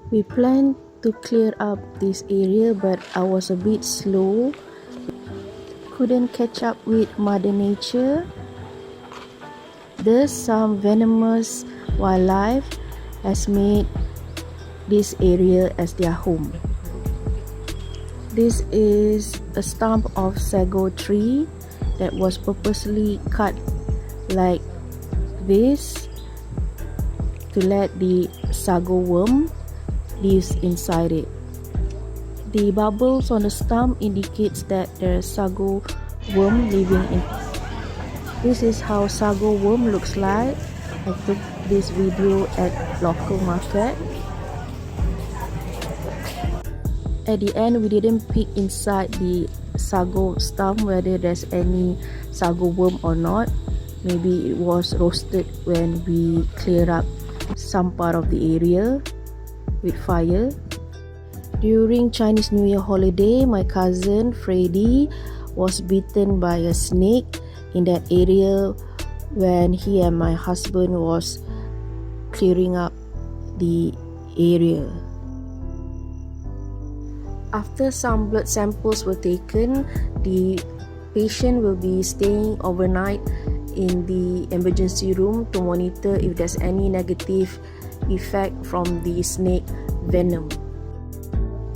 We planned to clear up this area, but I was a bit slow. Couldn't catch up with Mother Nature. Thus, some venomous wildlife has made this area as their home. This is a stump of sago tree that was purposely cut like this to let the sago worm live inside it. The bubbles on the stump indicates that there is sago worm living in. This is how sago worm looks like. I took this video at local market. At the end, we didn't peek inside the sago stump whether there's any sago worm or not. Maybe it was roasted when we cleared up some part of the area with fire. During Chinese New Year holiday, my cousin Freddy was bitten by a snake in that area when he and my husband was clearing up the area. After some blood samples were taken, the patient will be staying overnight in the emergency room to monitor if there's any negative effect from the snake venom.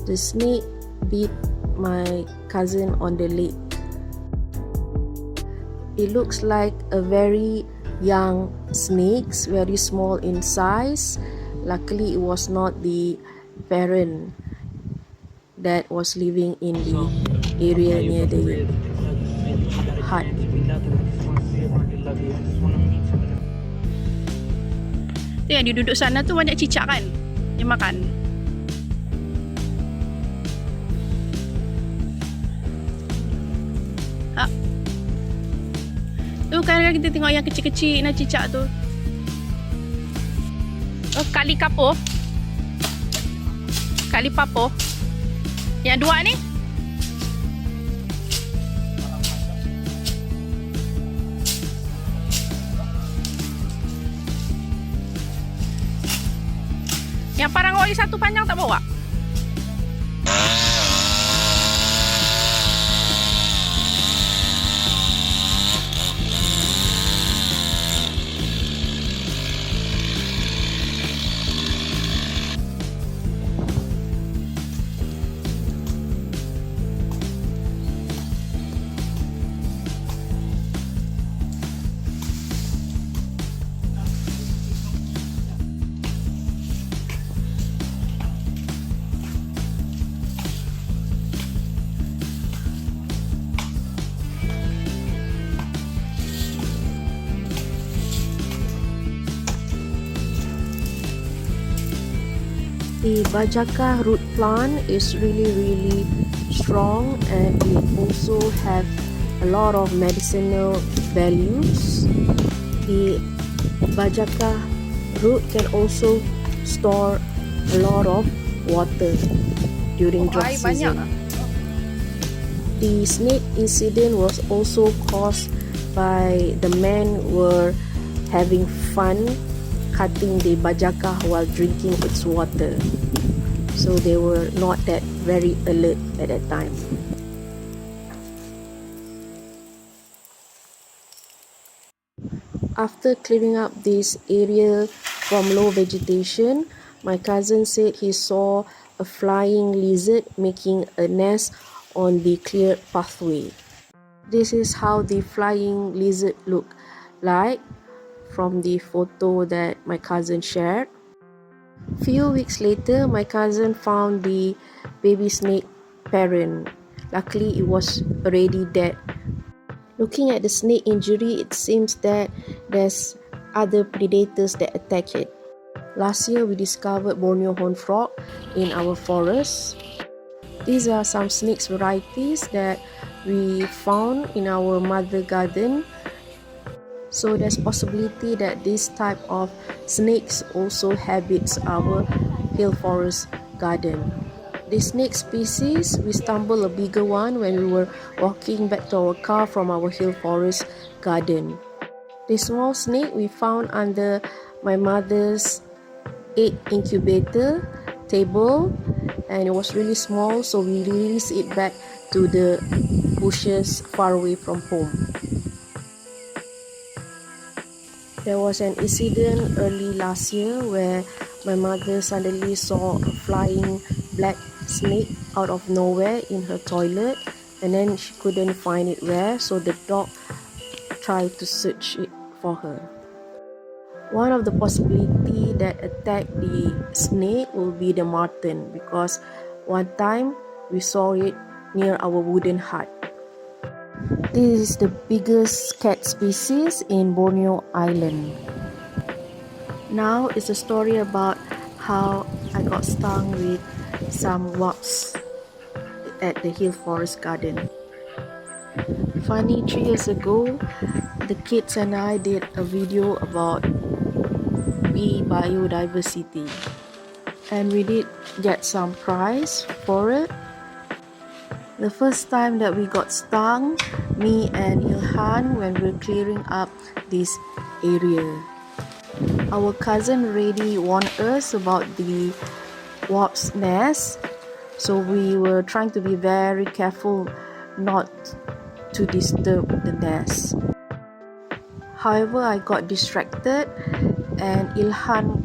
The snake bit my cousin on the leg. It looks like a very young snake, very small in size. Luckily, it was not the parent that was living in the area near the hut. Tu yang dia duduk sana tu banyak cicak kan? Dia makan. Ha. Tu kadang-kadang kita tengok yang kecil-kecil nak cicak tu. Oh, kali kapo. Kali papo. Yang dua ni? Yang parang oli satu panjang tak bawa? The bajaka root plant is really strong, and it also have a lot of medicinal values. The bajaka root can also store a lot of water during drought season. The snake incident was also caused by the men were having fun cutting the bajaka while drinking its water, so they were not that very alert at that time. After clearing up this area from low vegetation, my cousin said he saw a flying lizard making a nest on the cleared pathway. This is how the flying lizard looked like from the photo that my cousin shared. Few weeks later, my cousin found the baby snake parent. Luckily, it was already dead. Looking at the snake injury, it seems that there's other predators that attack it. Last year, we discovered Borneo horned frog in our forest. These are some snakes varieties that we found in our mother garden. So there's possibility that this type of snakes also habits our hill forest garden. This snake species, we stumbled a bigger one when we were walking back to our car from our hill forest garden. This small snake we found under my mother's egg incubator. table, and it was really small, so we released it back to the bushes far away from home. There was an incident early last year where my mother suddenly saw a flying black snake out of nowhere in her toilet, and then she couldn't find it where, so the dog tried to search it for her. One of the possibility that attacked the snake will be the marten, because one time we saw it near our wooden hut. This is the biggest cat species in Borneo Island. Now it's a story about how I got stung with some wasps at the Hill Forest Garden. Funny, 3 years ago, the kids and I did a video about bee biodiversity, and we did get some prize for it. The first time that we got stung, me and Ilhan, when we were clearing up this area. Our cousin already warned us about the wasp nest, so we were trying to be very careful not to disturb the nest. However, I got distracted, and Ilhan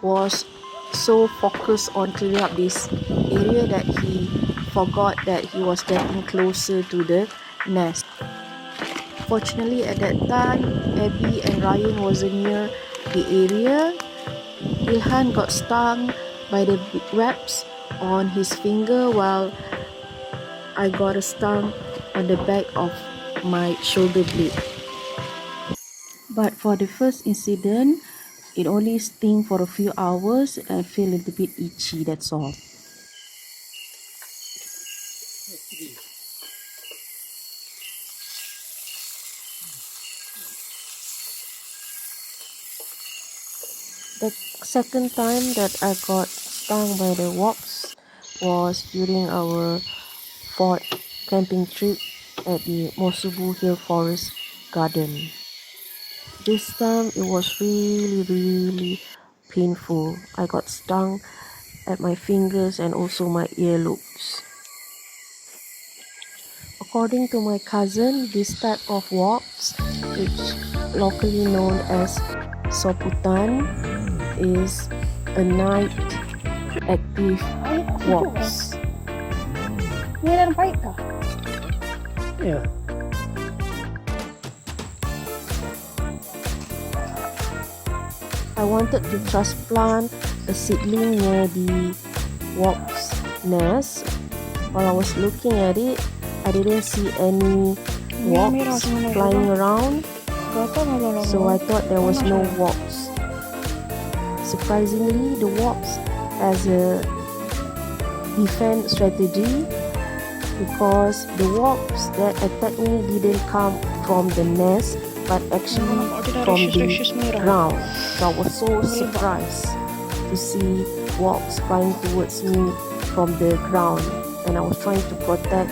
was so focused on clearing up this area that he forgot that he was getting closer to the nest. Fortunately, at that time, Abby and Ryan wasn't near the area. Ilhan got stung by the webs on his finger, while I got a stung on the back of my shoulder blade. But for the first incident, it only sting for a few hours and feel a little bit itchy, that's all. The second time that I got stung by the wasps was during our fourth camping trip at the Mosumbu Hill Forest Garden. This time it was really painful. I got stung at my fingers and also my earlobes. According to my cousin, this type of wasps, which locally known as soputan, is a night active wasp. Ni pahit kah? Ya. I wanted to transplant a seedling near the wasp nest. While I was looking at it, I didn't see any wasps flying around, so I thought there was no wasps. Surprisingly, the wasp has a defense strategy, because the wasps that attacked me didn't come from the nest but actually from the ground. So I was so surprised to see wasps flying towards me from the ground, and I was trying to protect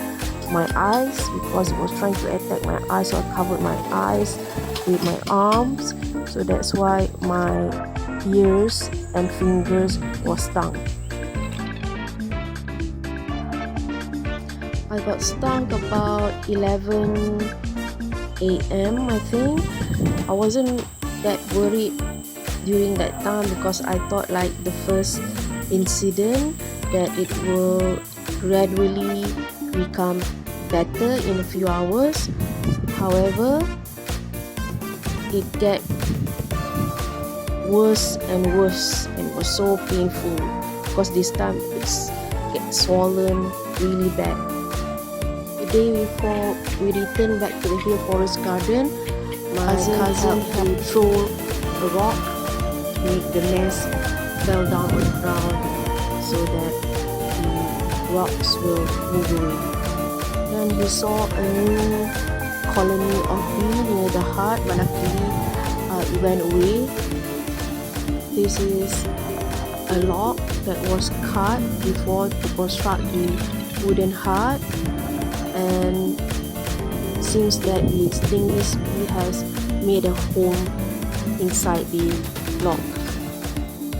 my eyes because it was trying to attack my eyes, so I covered my eyes with my arms, so that's why my ears and fingers were stung. I got stung about 11 a.m. I think. I wasn't that worried during that time because I thought, like the first incident, that it will gradually become better in a few hours. However, it get worse and worse, and it was so painful because this time it's get swollen really bad. The day before we returned back to the Hill Forest Garden, my cousin helped throw a rock, make the nest fell down on the ground so that the rocks will move away. Then we saw a new colony of bee near the hut, but luckily it went away. This is a log that was cut before to construct the wooden hut, and seems that the stingless bee has made a home inside the log.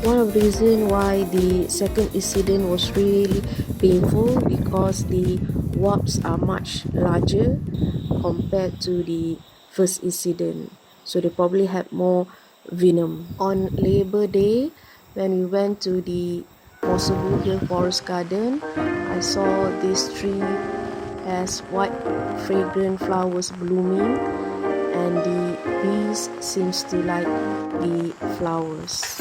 One of the reasons why the second incident was really painful because the wasps are much larger compared to the first incident. So they probably had more venom. On Labor Day, when we went to the Mosumbu Hill Forest Garden, I saw this tree has white fragrant flowers blooming and the bees seems to like the flowers.